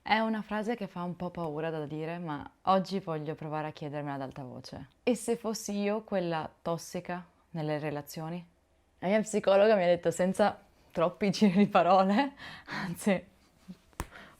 È una frase che fa un po' paura da dire, ma oggi voglio provare a chiedermela ad alta voce. E se fossi io quella tossica nelle relazioni? La mia psicologa mi ha detto senza troppi giri di parole, anzi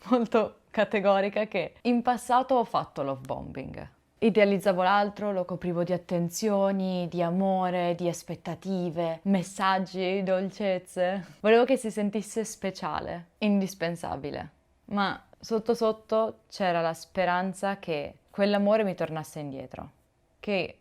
molto categorica, che in passato ho fatto love bombing. Idealizzavo l'altro, lo coprivo di attenzioni, di amore, di aspettative, messaggi, dolcezze. Volevo che si sentisse speciale, indispensabile. Ma sotto sotto c'era la speranza che quell'amore mi tornasse indietro, che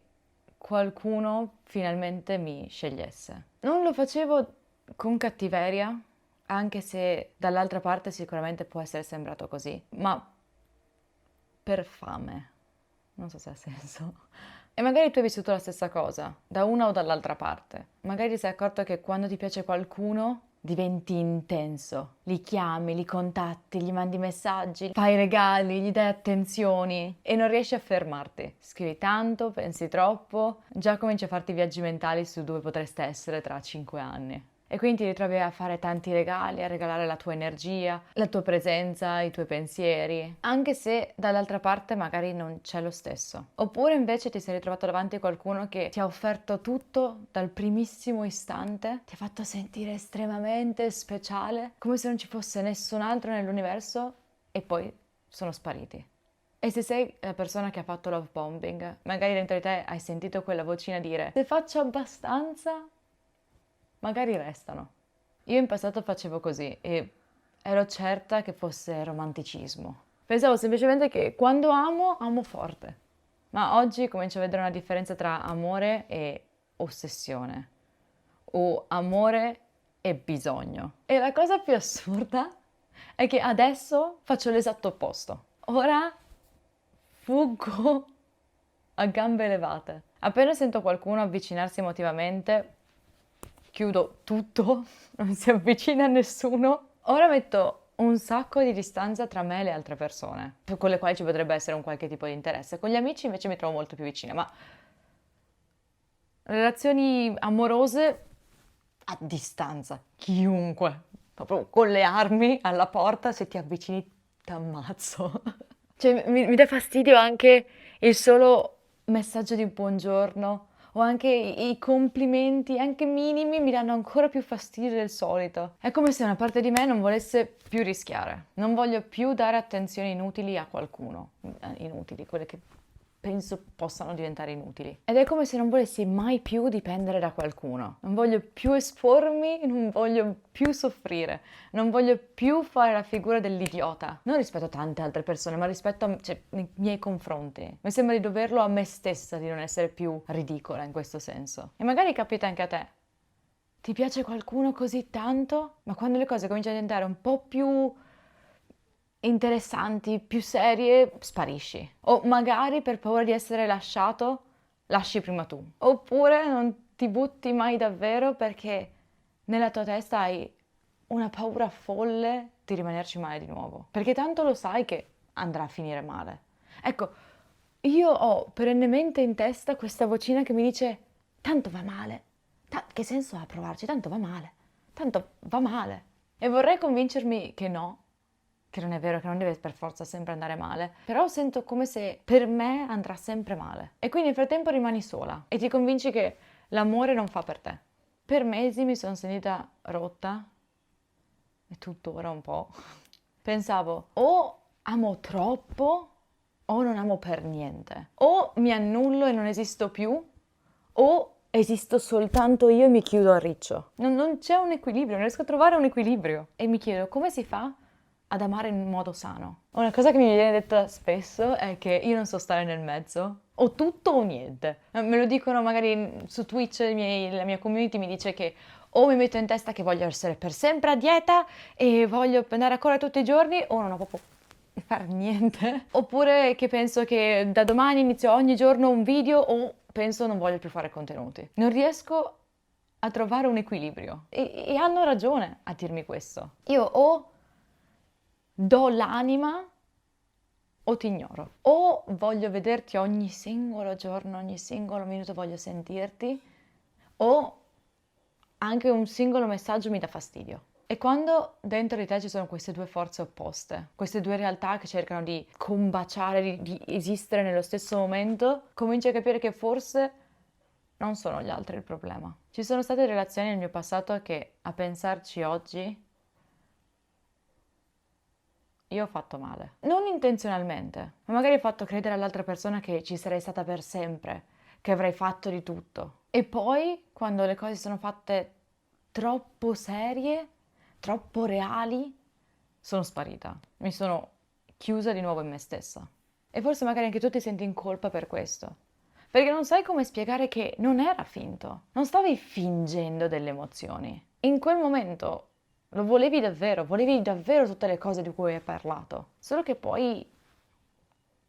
qualcuno finalmente mi scegliesse. Non lo facevo con cattiveria, anche se dall'altra parte sicuramente può essere sembrato così, ma per fame. Non so se ha senso. E magari tu hai vissuto la stessa cosa, da una o dall'altra parte. Magari ti sei accorto che quando ti piace qualcuno diventi intenso. Li chiami, li contatti, gli mandi messaggi, fai regali, gli dai attenzioni e non riesci a fermarti. Scrivi tanto, pensi troppo, già cominci a farti viaggi mentali su dove potreste essere tra 5 anni. E quindi ti ritrovi a fare tanti regali, a regalare la tua energia, la tua presenza, i tuoi pensieri, anche se dall'altra parte magari non c'è lo stesso. Oppure invece ti sei ritrovato davanti a qualcuno che ti ha offerto tutto dal primissimo istante, ti ha fatto sentire estremamente speciale, come se non ci fosse nessun altro nell'universo e poi sono spariti. E se sei la persona che ha fatto love bombing, magari dentro di te hai sentito quella vocina dire: se faccio abbastanza magari restano. Io in passato facevo così e ero certa che fosse romanticismo. Pensavo semplicemente che quando amo, amo forte. Ma oggi comincio a vedere una differenza tra amore e ossessione, o amore e bisogno. E la cosa più assurda è che adesso faccio l'esatto opposto. Ora fuggo a gambe levate. Appena sento qualcuno avvicinarsi emotivamente, chiudo tutto, non si avvicina a nessuno. Ora metto un sacco di distanza tra me e le altre persone, con le quali ci potrebbe essere un qualche tipo di interesse. Con gli amici invece mi trovo molto più vicina, ma relazioni amorose a distanza, chiunque, proprio con le armi alla porta, se ti avvicini t'ammazzo. Cioè, mi dà fastidio anche il solo messaggio di buongiorno o anche i complimenti, anche minimi, mi danno ancora più fastidio del solito. È come se una parte di me non volesse più rischiare. Non voglio più dare attenzioni inutili a qualcuno. Inutili, quelle che penso possano diventare inutili. Ed è come se non volessi mai più dipendere da qualcuno. Non voglio più espormi, non voglio più soffrire, non voglio più fare la figura dell'idiota. Non rispetto a tante altre persone, ma rispetto nei miei confronti. Mi sembra di doverlo a me stessa, di non essere più ridicola in questo senso. E magari capita anche a te. Ti piace qualcuno così tanto, ma quando le cose cominciano a diventare un po' più interessanti, più serie, sparisci. O magari per paura di essere lasciato, lasci prima tu. Oppure non ti butti mai davvero perché nella tua testa hai una paura folle di rimanerci male di nuovo. Perché tanto lo sai che andrà a finire male. Ecco, io ho perennemente in testa questa vocina che mi dice: tanto va male. Che senso ha provarci? Tanto va male. Tanto va male. E vorrei convincermi che no, che non è vero, che non deve per forza sempre andare male, però sento come se per me andrà sempre male. E quindi nel frattempo rimani sola e ti convinci che l'amore non fa per te. Per mesi mi sono sentita rotta, e tuttora un po'. Pensavo, o amo troppo o non amo per niente. O mi annullo e non esisto più, o esisto soltanto io e mi chiudo a riccio. Non c'è un equilibrio, non riesco a trovare un equilibrio. E mi chiedo come si fa ad amare in modo sano. Una cosa che mi viene detta spesso è che io non so stare nel mezzo, o tutto o niente. Me lo dicono magari su Twitch, la mia community mi dice che o mi metto in testa che voglio essere per sempre a dieta e voglio andare a correre tutti i giorni, o non ho proprio fare niente. Oppure che penso che da domani inizio ogni giorno un video, o penso non voglio più fare contenuti. Non riesco a trovare un equilibrio. E hanno ragione a dirmi questo. Io o do l'anima o ti ignoro. O voglio vederti ogni singolo giorno, ogni singolo minuto voglio sentirti, o anche un singolo messaggio mi dà fastidio. E quando dentro di te ci sono queste due forze opposte, queste due realtà che cercano di combaciare, di esistere nello stesso momento, cominci a capire che forse non sono gli altri il problema. Ci sono state relazioni nel mio passato che, a pensarci oggi, io ho fatto male. Non intenzionalmente, ma magari ho fatto credere all'altra persona che ci sarei stata per sempre, che avrei fatto di tutto. E poi, quando le cose sono fatte troppo serie, troppo reali, sono sparita. Mi sono chiusa di nuovo in me stessa. E forse magari anche tu ti senti in colpa per questo. Perché non sai come spiegare che non era finto. Non stavi fingendo delle emozioni. In quel momento lo volevi davvero tutte le cose di cui hai parlato. Solo che poi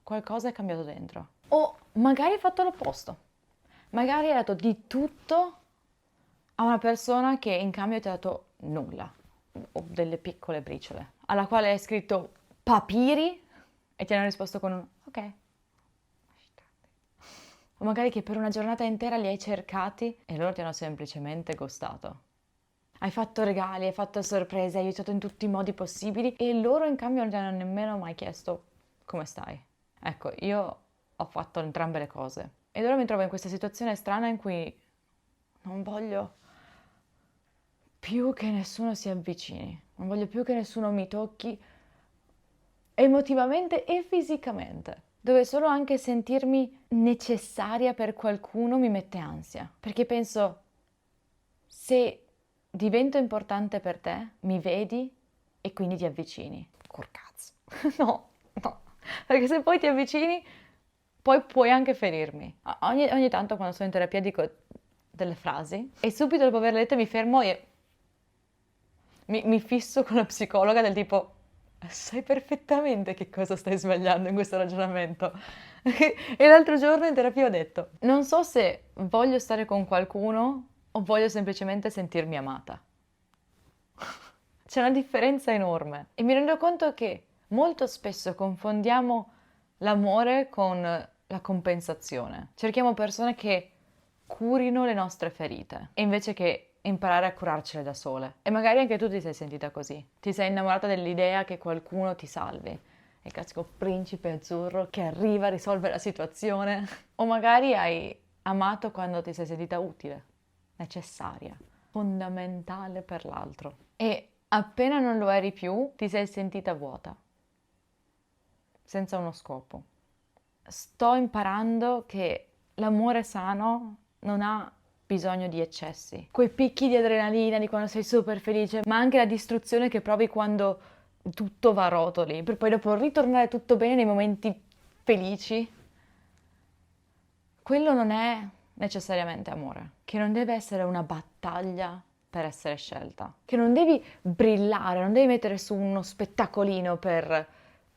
qualcosa è cambiato dentro. O magari hai fatto l'opposto. Magari hai dato di tutto a una persona che in cambio ti ha dato nulla, o delle piccole briciole, alla quale hai scritto papiri e ti hanno risposto con un ok. O magari che per una giornata intera li hai cercati e loro ti hanno semplicemente ghostato. Hai fatto regali, hai fatto sorprese, hai aiutato in tutti i modi possibili e loro in cambio non ti hanno nemmeno mai chiesto come stai. Ecco, io ho fatto entrambe le cose ed ora mi trovo in questa situazione strana in cui non voglio più che nessuno si avvicini, non voglio più che nessuno mi tocchi emotivamente e fisicamente, dove solo anche sentirmi necessaria per qualcuno mi mette ansia, perché penso, se divento importante per te, mi vedi e quindi ti avvicini. Col cazzo. No, no, perché se poi ti avvicini, poi puoi anche ferirmi. Ogni tanto quando sono in terapia dico delle frasi e subito dopo averle dette mi fermo e mi fisso con la psicologa del tipo, sai perfettamente che cosa stai sbagliando in questo ragionamento. E l'altro giorno in terapia ho detto, non so se voglio stare con qualcuno o voglio semplicemente sentirmi amata. C'è una differenza enorme e mi rendo conto che molto spesso confondiamo l'amore con la compensazione. Cerchiamo persone che curino le nostre ferite e invece che imparare a curarcele da sole. E magari anche tu ti sei sentita così. Ti sei innamorata dell'idea che qualcuno ti salvi. Il classico principe azzurro che arriva a risolvere la situazione. O magari hai amato quando ti sei sentita utile, necessaria, fondamentale per l'altro. E appena non lo eri più, ti sei sentita vuota, senza uno scopo. Sto imparando che l'amore sano non ha bisogno di eccessi. Quei picchi di adrenalina di quando sei super felice, ma anche la distruzione che provi quando tutto va a rotoli, per poi dopo ritornare tutto bene nei momenti felici. Quello non è necessariamente amore, che non deve essere una battaglia per essere scelta, che non devi brillare, non devi mettere su uno spettacolino per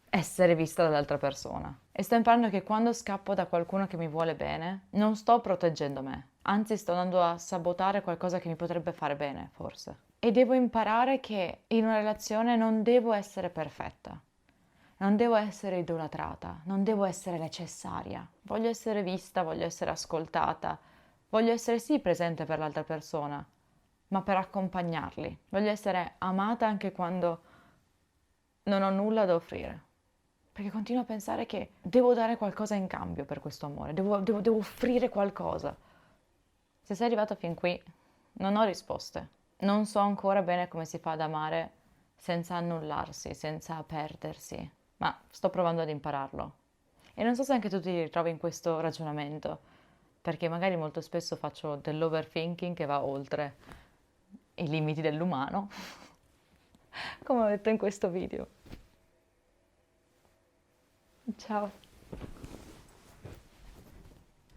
essere vista dall'altra persona. E sto imparando che quando scappo da qualcuno che mi vuole bene, non sto proteggendo me, anzi sto andando a sabotare qualcosa che mi potrebbe fare bene, forse. E devo imparare che in una relazione non devo essere perfetta. Non devo essere idolatrata, non devo essere necessaria. Voglio essere vista, voglio essere ascoltata, voglio essere sì presente per l'altra persona, ma per accompagnarli. Voglio essere amata anche quando non ho nulla da offrire. Perché continuo a pensare che devo dare qualcosa in cambio per questo amore, devo offrire qualcosa. Se sei arrivato fin qui, non ho risposte. Non so ancora bene come si fa ad amare senza annullarsi, senza perdersi, ma sto provando ad impararlo. E non so se anche tu ti ritrovi in questo ragionamento, perché magari molto spesso faccio dell'overthinking che va oltre i limiti dell'umano, come ho detto in questo video. Ciao.